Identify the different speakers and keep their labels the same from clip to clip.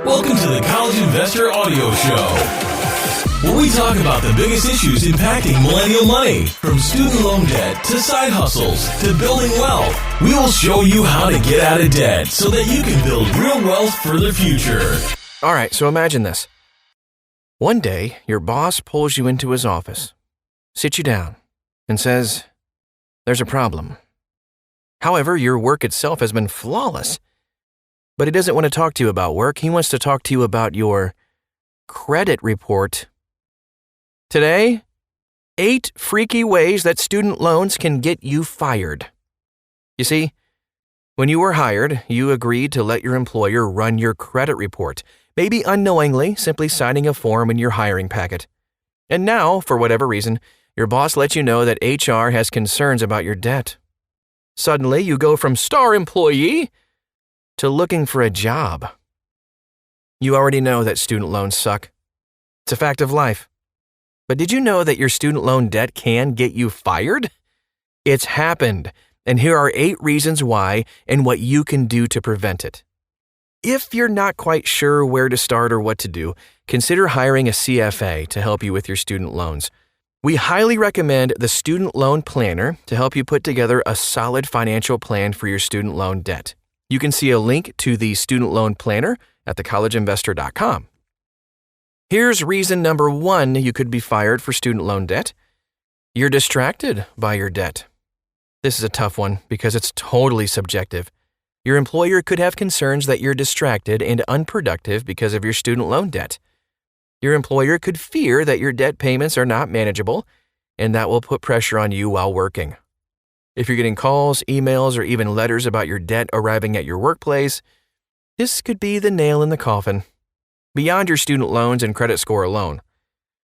Speaker 1: Welcome to the College Investor Audio Show, where we talk about the biggest issues impacting millennial money, from student loan debt to side hustles to building wealth. We will show you how to get out of debt so that you can build real wealth for the future.
Speaker 2: All right, so imagine this. One day, your boss pulls you into his office, sits you down, and says, "There's a problem." However, your work itself has been flawless. But he doesn't want to talk to you about work. He wants to talk to you about your credit report. Today, 8 freaky ways that student loans can get you fired. You see, when you were hired, you agreed to let your employer run your credit report, maybe unknowingly, simply signing a form in your hiring packet. And now, for whatever reason, your boss lets you know that HR has concerns about your debt. Suddenly, you go from star employee to looking for a job. You already know that student loans suck. It's a fact of life. But did you know that your student loan debt can get you fired? It's happened, and here are 8 reasons why and what you can do to prevent it. If you're not quite sure where to start or what to do, consider hiring a CFA to help you with your student loans. We highly recommend the Student Loan Planner to help you put together a solid financial plan for your student loan debt. You can see a link to the Student Loan Planner at thecollegeinvestor.com. Here's reason number 1 you could be fired for student loan debt. You're distracted by your debt. This is a tough one because it's totally subjective. Your employer could have concerns that you're distracted and unproductive because of your student loan debt. Your employer could fear that your debt payments are not manageable, and that will put pressure on you while working. If you're getting calls, emails, or even letters about your debt arriving at your workplace, this could be the nail in the coffin. Beyond your student loans and credit score alone,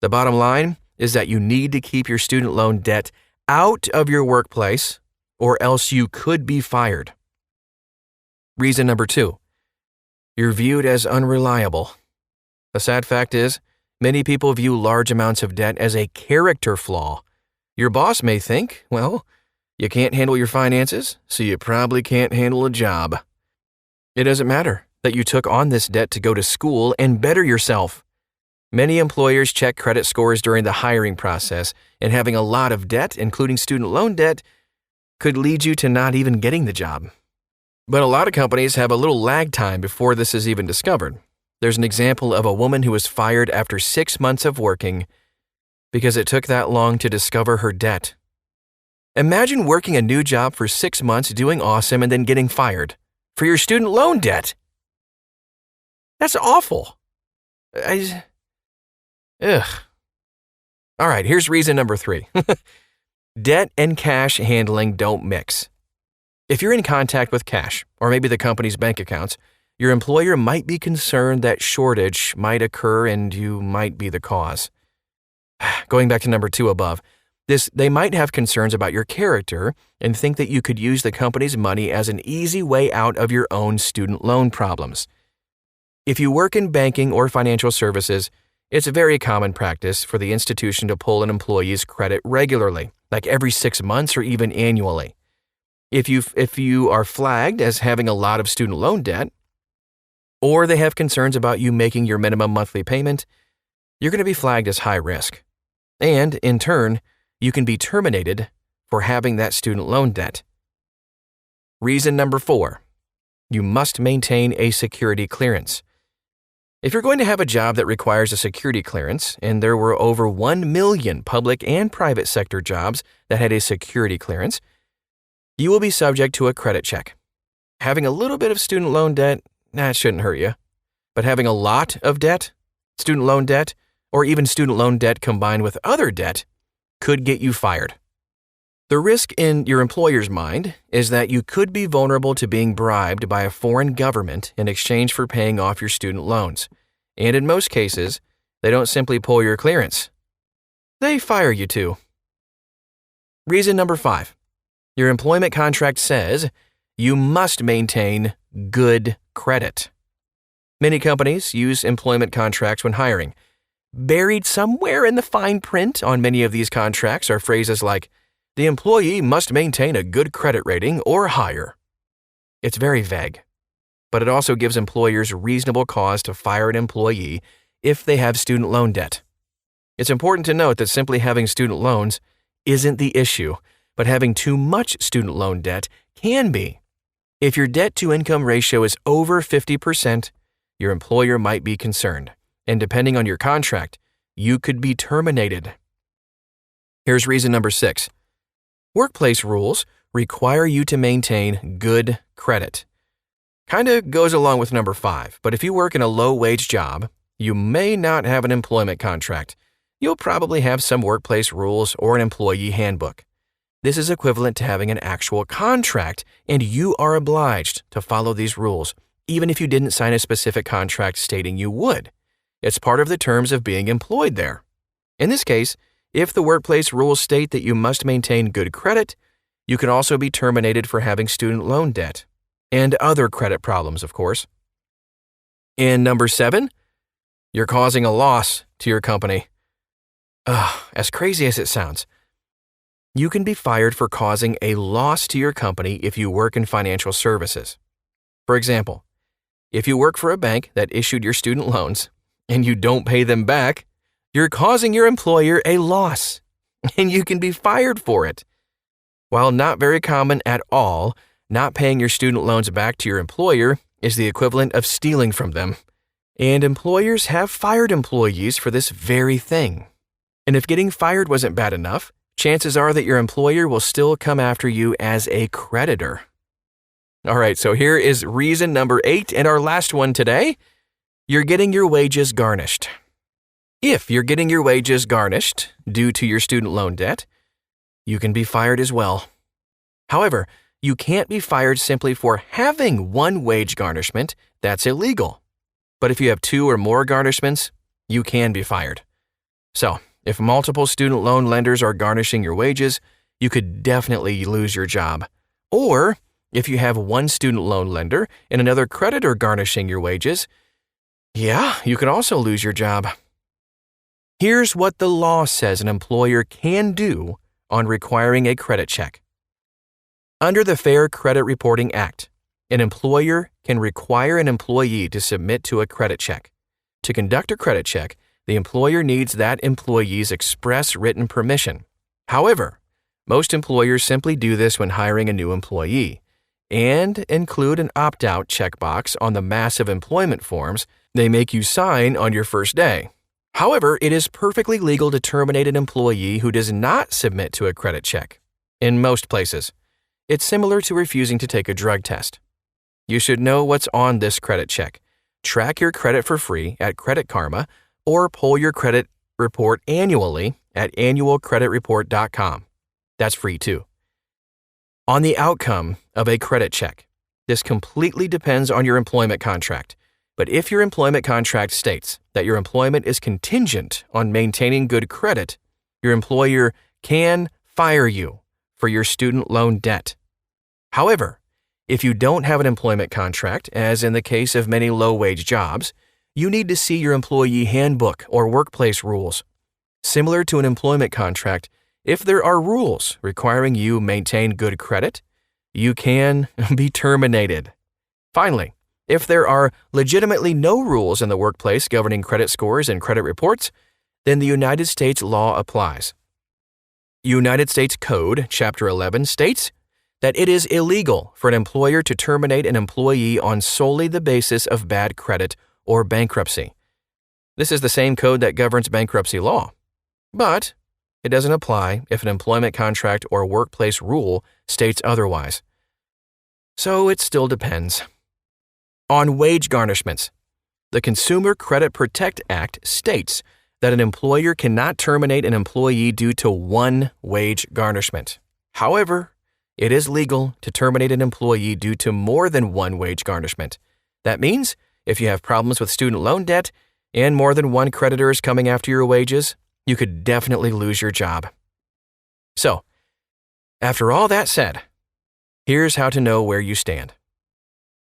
Speaker 2: the bottom line is that you need to keep your student loan debt out of your workplace, or else you could be fired. Reason number 2, you're viewed as unreliable. The sad fact is, many people view large amounts of debt as a character flaw. Your boss may think, well, you can't handle your finances, so you probably can't handle a job. It doesn't matter that you took on this debt to go to school and better yourself. Many employers check credit scores during the hiring process, and having a lot of debt, including student loan debt, could lead you to not even getting the job. But a lot of companies have a little lag time before this is even discovered. There's an example of a woman who was fired after 6 months of working because it took that long to discover her debt. Imagine working a new job for 6 months, doing awesome, and then getting fired for your student loan debt. That's awful. Ugh. All right, here's reason number 3. Debt and cash handling don't mix. If you're in contact with cash, or maybe the company's bank accounts, your employer might be concerned that shortage might occur and you might be the cause. Going back to number 2 above, they might have concerns about your character and think that you could use the company's money as an easy way out of your own student loan problems. If you work in banking or financial services, it's a very common practice for the institution to pull an employee's credit regularly, like every 6 months or even annually. If you are flagged as having a lot of student loan debt, or they have concerns about you making your minimum monthly payment, you're going to be flagged as high risk. And, in turn, you can be terminated for having that student loan debt. Reason number 4, you must maintain a security clearance. If you're going to have a job that requires a security clearance, and there were over 1 million public and private sector jobs that had a security clearance, you will be subject to a credit check. Having a little bit of student loan debt, that shouldn't hurt you. But having a lot of debt, student loan debt, or even student loan debt combined with other debt, could get you fired. The risk in your employer's mind is that you could be vulnerable to being bribed by a foreign government in exchange for paying off your student loans. And in most cases, they don't simply pull your clearance. They fire you too. Reason number 5, your employment contract says you must maintain good credit. Many companies use employment contracts when hiring. Buried somewhere in the fine print on many of these contracts are phrases like, the employee must maintain a good credit rating or higher. It's very vague. but it also gives employers reasonable cause to fire an employee if they have student loan debt. It's important to note that simply having student loans isn't the issue, but having too much student loan debt can be. If your debt-to-income ratio is over 50%, your employer might be concerned, and depending on your contract, you could be terminated. Here's reason number 6. Workplace rules require you to maintain good credit. Kinda goes along with number 5, but if you work in a low-wage job, you may not have an employment contract. You'll probably have some workplace rules or an employee handbook. This is equivalent to having an actual contract, and you are obliged to follow these rules, even if you didn't sign a specific contract stating you would. It's part of the terms of being employed there. In this case, if the workplace rules state that you must maintain good credit, you can also be terminated for having student loan debt and other credit problems, of course. In number 7, you're causing a loss to your company. As crazy as it sounds, you can be fired for causing a loss to your company if you work in financial services. For example, if you work for a bank that issued your student loans and you don't pay them back, you're causing your employer a loss, and you can be fired for it. While not very common at all, not paying your student loans back to your employer is the equivalent of stealing from them. And employers have fired employees for this very thing. And if getting fired wasn't bad enough, chances are that your employer will still come after you as a creditor. All right, so here is reason number 8 and our last one today. You're getting your wages garnished. If you're getting your wages garnished due to your student loan debt, you can be fired as well. However, you can't be fired simply for having one wage garnishment. That's illegal. But if you have 2 or more garnishments, you can be fired. So, if multiple student loan lenders are garnishing your wages, you could definitely lose your job. Or, if you have one student loan lender and another creditor garnishing your wages, you can also lose your job. Here's what the law says an employer can do on requiring a credit check. Under the Fair Credit Reporting Act, an employer can require an employee to submit to a credit check. To conduct a credit check, the employer needs that employee's express written permission. However, most employers simply do this when hiring a new employee and include an opt-out checkbox on the massive employment forms they make you sign on your first day. However, it is perfectly legal to terminate an employee who does not submit to a credit check. In most places, it's similar to refusing to take a drug test. You should know what's on this credit check. Track your credit for free at Credit Karma or pull your credit report annually at annualcreditreport.com. That's free too. On the outcome of a credit check, this completely depends on your employment contract. But if your employment contract states that your employment is contingent on maintaining good credit, your employer can fire you for your student loan debt. However, if you don't have an employment contract, as in the case of many low-wage jobs, you need to see your employee handbook or workplace rules. Similar to an employment contract, if there are rules requiring you maintain good credit, you can be terminated. Finally, if there are legitimately no rules in the workplace governing credit scores and credit reports, then the United States law applies. United States Code, Chapter 11, states that it is illegal for an employer to terminate an employee on solely the basis of bad credit or bankruptcy. This is the same code that governs bankruptcy law. But it doesn't apply if an employment contract or workplace rule states otherwise. So it still depends. On wage garnishments, the Consumer Credit Protect Act states that an employer cannot terminate an employee due to one wage garnishment. However, it is legal to terminate an employee due to more than one wage garnishment. That means if you have problems with student loan debt and more than one creditor is coming after your wages, you could definitely lose your job. So, after all that said, here's how to know where you stand.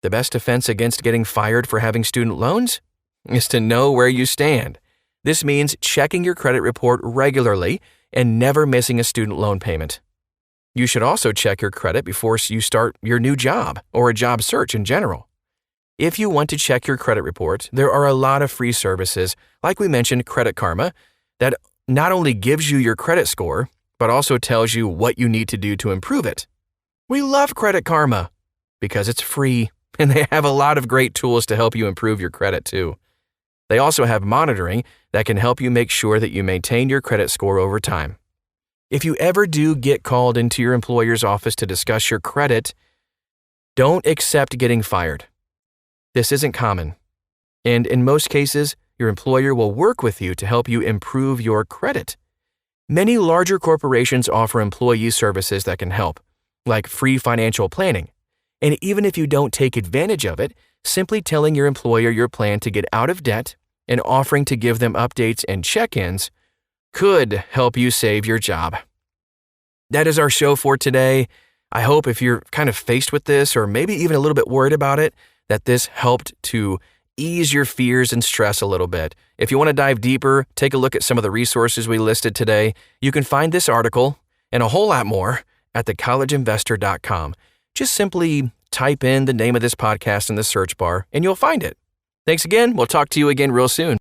Speaker 2: The best defense against getting fired for having student loans is to know where you stand. This means checking your credit report regularly and never missing a student loan payment. You should also check your credit before you start your new job or a job search in general. If you want to check your credit report, there are a lot of free services, like we mentioned, Credit Karma, that not only gives you your credit score, but also tells you what you need to do to improve it. We love Credit Karma because it's free, and they have a lot of great tools to help you improve your credit too. They also have monitoring that can help you make sure that you maintain your credit score over time. If you ever do get called into your employer's office to discuss your credit, don't accept getting fired. This isn't common, and in most cases, your employer will work with you to help you improve your credit. Many larger corporations offer employee services that can help, like free financial planning. And even if you don't take advantage of it, simply telling your employer your plan to get out of debt and offering to give them updates and check-ins could help you save your job. That is our show for today. I hope if you're kind of faced with this or maybe even a little bit worried about it, that this helped to ease your fears and stress a little bit. If you want to dive deeper, take a look at some of the resources we listed today. You can find this article and a whole lot more at thecollegeinvestor.com. Just simply type in the name of this podcast in the search bar and you'll find it. Thanks again. We'll talk to you again real soon.